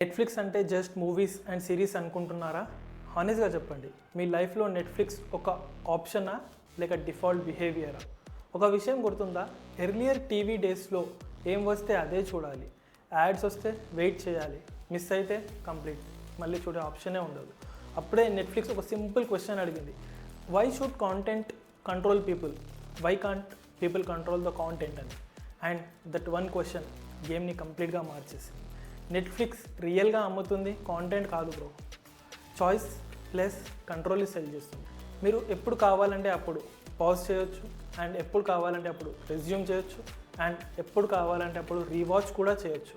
Netflix అంటే just movies and series అనుకుంటున్నారా? హానెస్ట్గా చెప్పండి, మీ లైఫ్లో నెట్ఫ్లిక్స్ ఒక ఆప్షనా లేక డిఫాల్ట్ బిహేవియరా? ఒక విషయం గుర్తుందా? ఎర్లియర్ టీవీ డేస్లో ఏం వస్తే అదే చూడాలి, యాడ్స్ వస్తే వెయిట్ చేయాలి, మిస్ అయితే కంప్లీట్, మళ్ళీ చూడే ఆప్షనే ఉండదు. అప్పుడే నెట్ఫ్లిక్స్ ఒక సింపుల్ క్వశ్చన్ అడిగింది, why should content control people, why can't people control the content అని. అండ్ దట్ వన్ క్వశ్చన్ గేమ్ని కంప్లీట్గా మార్చేసింది. నెట్ఫ్లిక్స్ రియల్గా అమ్ముతుంది కాంటెంట్ కాదు bro, choice plus control sell చేస్తుంది. మీరు ఎప్పుడు కావాలంటే అప్పుడు పాజ్ చేయొచ్చు, అండ్ ఎప్పుడు కావాలంటే అప్పుడు రెజ్యూమ్ చేయొచ్చు, అండ్ ఎప్పుడు కావాలంటే అప్పుడు రీవాచ్ కూడా చేయొచ్చు.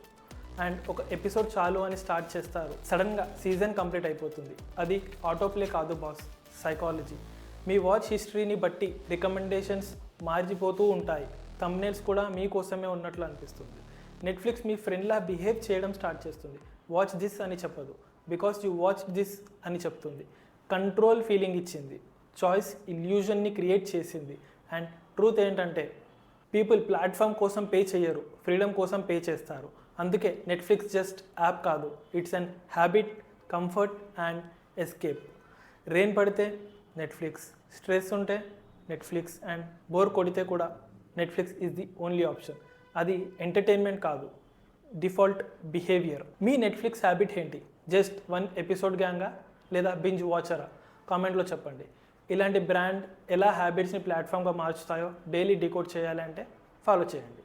అండ్ ఒక ఎపిసోడ్ చాలు అని స్టార్ట్ చేస్తారు, సడన్గా సీజన్ కంప్లీట్ అయిపోతుంది. అది ఆటోప్లే కాదు బాస్, సైకాలజీ. మీ వాచ్ హిస్టరీని బట్టి రికమెండేషన్స్ మారిపోతూ ఉంటాయి, థంబ్నెయిల్స్ కూడా మీకోసమే ఉన్నట్లు అనిపిస్తుంది. నెట్ఫ్లిక్స్ మీ ఫ్రెండ్లా బిహేవ్ చేయడం స్టార్ట్ చేస్తుంది. వాచ్ దిస్ అని చెప్పదు, బికాస్ యూ వాచ్ దిస్ అని చెప్తుంది. కంట్రోల్ ఫీలింగ్ ఇచ్చింది, చాయిస్ ఇల్యూజన్ని క్రియేట్ చేసింది. అండ్ ట్రూత్ ఏంటంటే పీపుల్ ప్లాట్ఫామ్ కోసం పే చేయరు, ఫ్రీడమ్ కోసం పే చేస్తారు. అందుకే నెట్ఫ్లిక్స్ జస్ట్ యాప్ కాదు, it's an habit, comfort and escape. Rain పడితే నెట్ఫ్లిక్స్, స్ట్రెస్ ఉంటే నెట్ఫ్లిక్స్, అండ్ బోర్ కొడితే కూడా Netflix is the only option. అది ఎంటర్టైన్మెంట్ కాదు, డిఫాల్ట్ బిహేవియర్. మీ నెట్ఫ్లిక్స్ హ్యాబిట్ ఏంటి? జస్ట్ 1 ఎపిసోడ్ గ్యాంగా లేదా బింజ్ వాచరా? కామెంట్లో చెప్పండి. ఇలాంటి బ్రాండ్ ఎలా హ్యాబిట్స్ని ప్లాట్ఫామ్గా మార్చుతాయో డైలీ డీకోడ్ చేయాలంటే ఫాలో చేయండి.